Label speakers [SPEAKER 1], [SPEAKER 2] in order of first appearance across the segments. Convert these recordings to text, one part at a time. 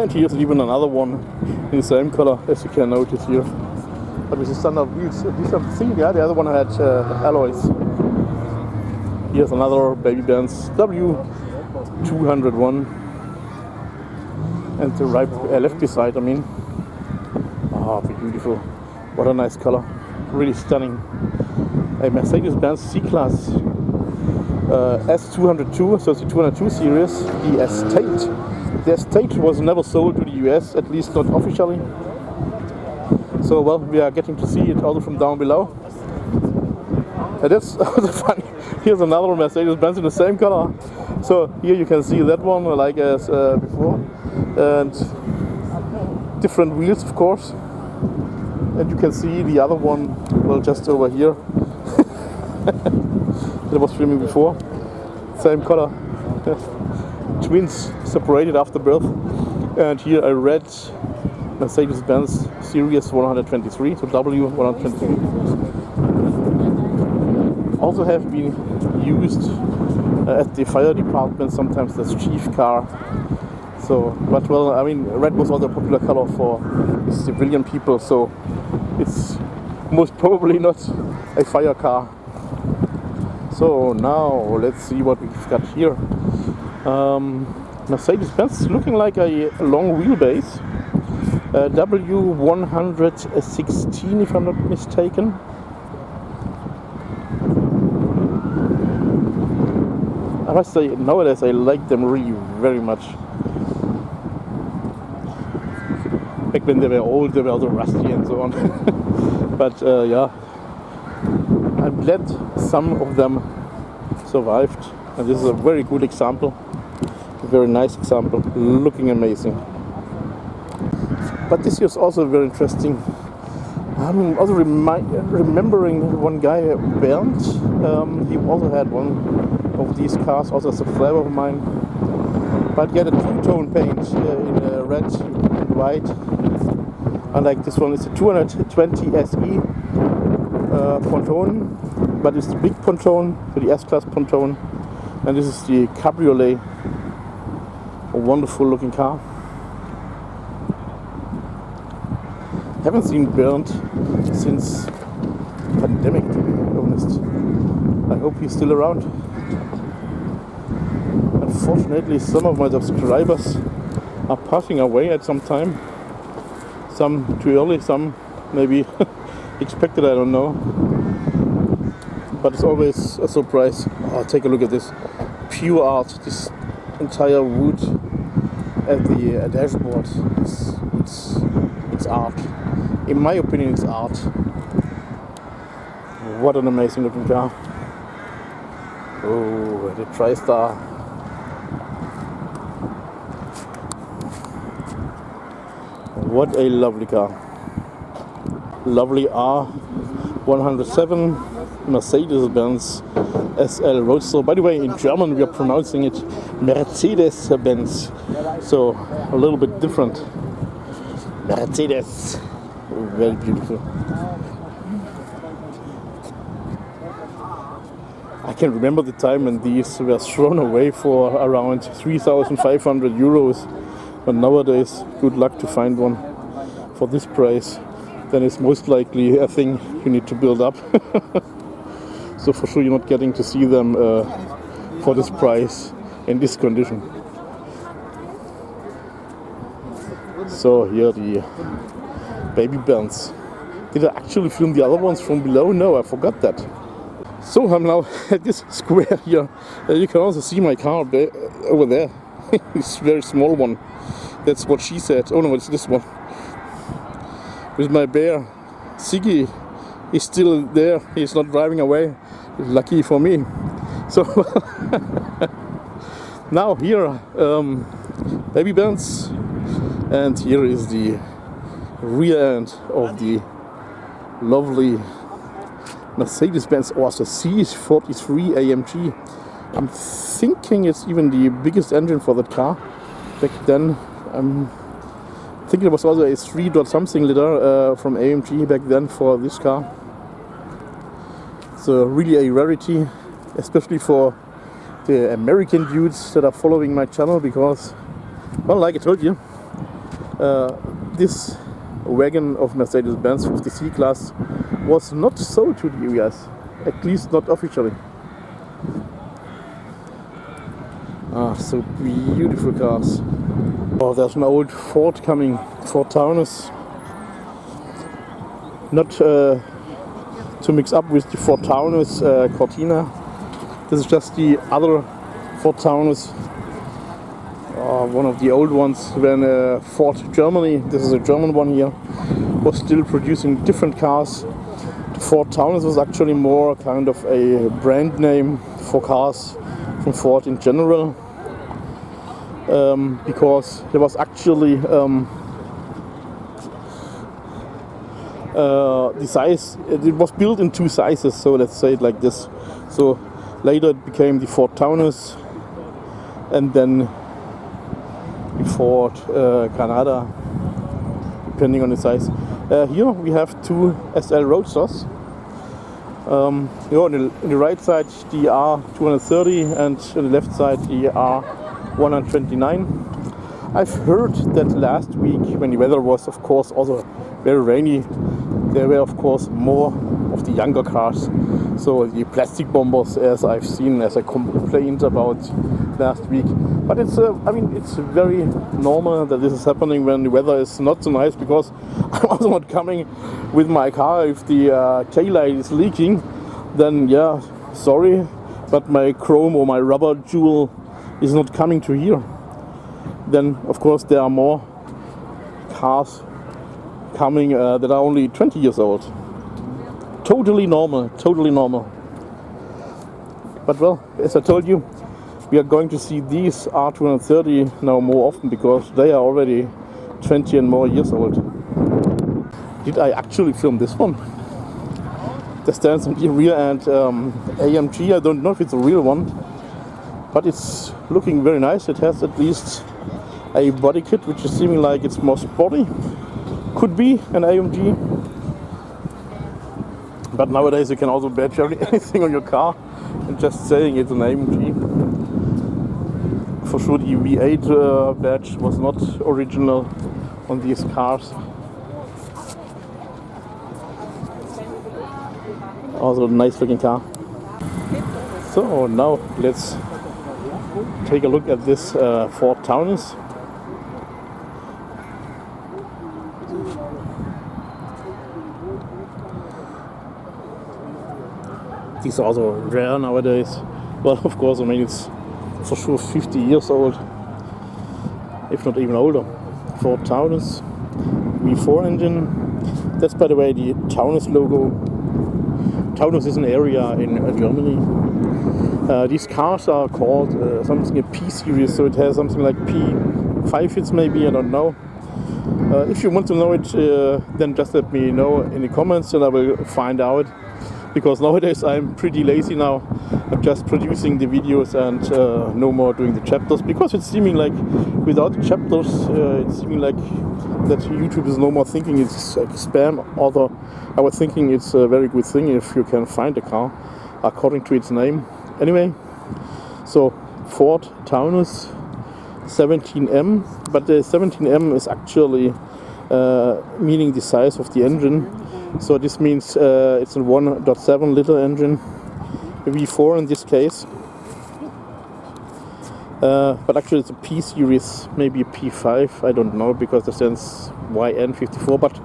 [SPEAKER 1] And here's even another one in the same color, as you can notice here. But with the standard wheels. These are thin, yeah, the other one had alloys. Here's another baby Benz W201. And the right, left beside, I mean. Ah, beautiful. What a nice color. Really stunning. A Mercedes-Benz C-Class S202, so it's the 202 series. The Estate. The Estate was never sold to the US, at least not officially. So, well, we are getting to see it also from down below. And that's also funny. Here's another Mercedes-Benz in the same color. So here you can see that one, like as before. And different wheels, of course. And you can see the other one, well, just over here. That was filming before. Same color. Twins separated after birth. And here a red Mercedes-Benz Series 123, so W123. Also have been used at the fire department, sometimes as chief car. So, but well, I mean, red was also a popular color for civilian people, so it's most probably not a fire car. So now let's see what we've got here. Mercedes-Benz looking like a long wheelbase. W116, if I'm not mistaken. I must say, nowadays I like them really very much. Back when they were old, they were also rusty and so on. But yeah, I'm glad some of them survived. And this is a very good example. A very nice example. Looking amazing. But this year is also very interesting. I'm also remembering one guy, Bernd. He also had one of these cars, also a subscriber of mine. But he had a two-tone paint in red and white. Unlike this one, it's a 220 SE ponton, but it's the big ponton, so the S-Class ponton. And this is the Cabriolet. A wonderful looking car. Haven't seen Bernd since the pandemic, to be honest. I hope he's still around. Unfortunately, some of my subscribers are passing away at some time. Some too early, some maybe expected, I don't know. But it's always a surprise. Oh, take a look at this. Pure art, this entire wood at the dashboard. It's art. In my opinion, it's art. What an amazing looking car. Oh, the TriStar. What a lovely car. Lovely R107 Mercedes-Benz SL Roadster. By the way, in German we are pronouncing it Mercedes-Benz. So a little bit different. Mercedes. Very beautiful. I can remember the time when these were thrown away for around 3,500 euros. But nowadays, good luck to find one for this price. Then it's most likely a thing you need to build up. So for sure you're not getting to see them for this price in this condition. So here the baby Benz. Did I actually film the other ones from below? No, I forgot that. So I'm now at this square here. You can also see my car over there. This very small one. That's what she said. Oh no, it's this one. With my bear. Siggy is still there. He's not driving away. Lucky for me. So now here, baby Benz. And here is the rear end of the lovely Mercedes-Benz Orsa C43 AMG. I'm thinking it's even the biggest engine for that car. Back then, I'm thinking it was also a 3-something liter from AMG back then for this car. So really a rarity, especially for the American dudes that are following my channel, because, well, like I told you, This wagon of Mercedes-Benz 50C class was not sold to the US, at least not officially. Ah, so beautiful cars. Oh, there's an old Ford coming, Ford Taunus. Not to mix up with the Ford Taunus Cortina. This is just the other Ford Taunus, one of the old ones when Ford Germany, this is a German one here, was still producing different cars. The Ford Taunus was actually more kind of a brand name for cars from Ford in general, because there was actually the size, it was built in two sizes, so let's say it like this. So later it became the Ford Taunus, and then the Ford Canada, depending on the size. Here we have two SL Roadsters. On the right side the R230 and on the left side the R129. I've heard that last week, when the weather was of course also very rainy, there were of course more of the younger cars. So the plastic bombers, as I've seen, as I complained about last week. But it's it's very normal that this is happening when the weather is not so nice, because I'm also not coming with my car if the taillight is leaking. Then yeah, sorry, but my chrome or my rubber jewel is not coming to here. Then of course there are more cars coming that are only 20 years old. Totally normal, totally normal. But well, as I told you, we are going to see these R230 now more often, because they are already 20 and more years old. Did I actually film this one? There stands on the rear end AMG. I don't know if it's a real one, but it's looking very nice. It has at least a body kit which is seeming like it's more sporty. Could be an AMG, but nowadays you can also badge anything on your car and just saying it's an AMG. For sure the V8 badge was not original on these cars. Also a nice looking car. So now let's take a look at this Ford Taunus. These are also rare nowadays. Well, of course, I mean, it's for sure 50 years old, if not even older. Ford Taunus, V4 engine. That's, by the way, the Taunus logo. Taunus is an area in Germany. These cars are called something a P series, so it has something like P5 hits maybe, I don't know. If you want to know it, then just let me know in the comments and I will find out. Because nowadays I'm pretty lazy now. I'm just producing the videos and no more doing the chapters, because it's seeming like without the chapters it's seeming like that YouTube is no more thinking it's like spam. Although I was thinking it's a very good thing if you can find a car according to its name. Anyway, so Ford Taunus 17M, but the 17M is actually meaning the size of the engine. So this means it's a 1.7 liter engine, a V4 in this case. But actually it's a P series, maybe a P5, I don't know, because it stands YN54, but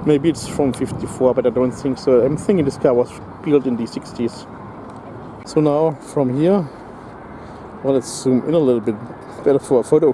[SPEAKER 1] maybe it's from 54, but I don't think so. I'm thinking this car was built in the 60s. So now from here, well, let's zoom in a little bit better for a photo.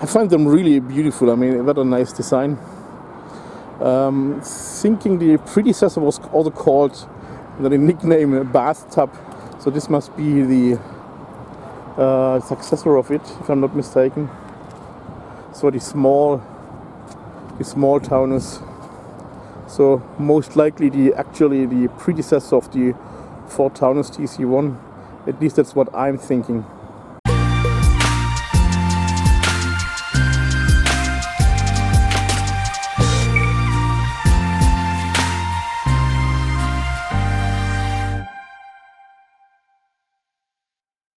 [SPEAKER 1] I find them really beautiful. I mean, what a nice design. Thinking the predecessor was also called the nickname bathtub, so this must be the successor of it, if I'm not mistaken. So the small Taunus. So most likely the predecessor of the Ford Taunus TC1. At least that's what I'm thinking.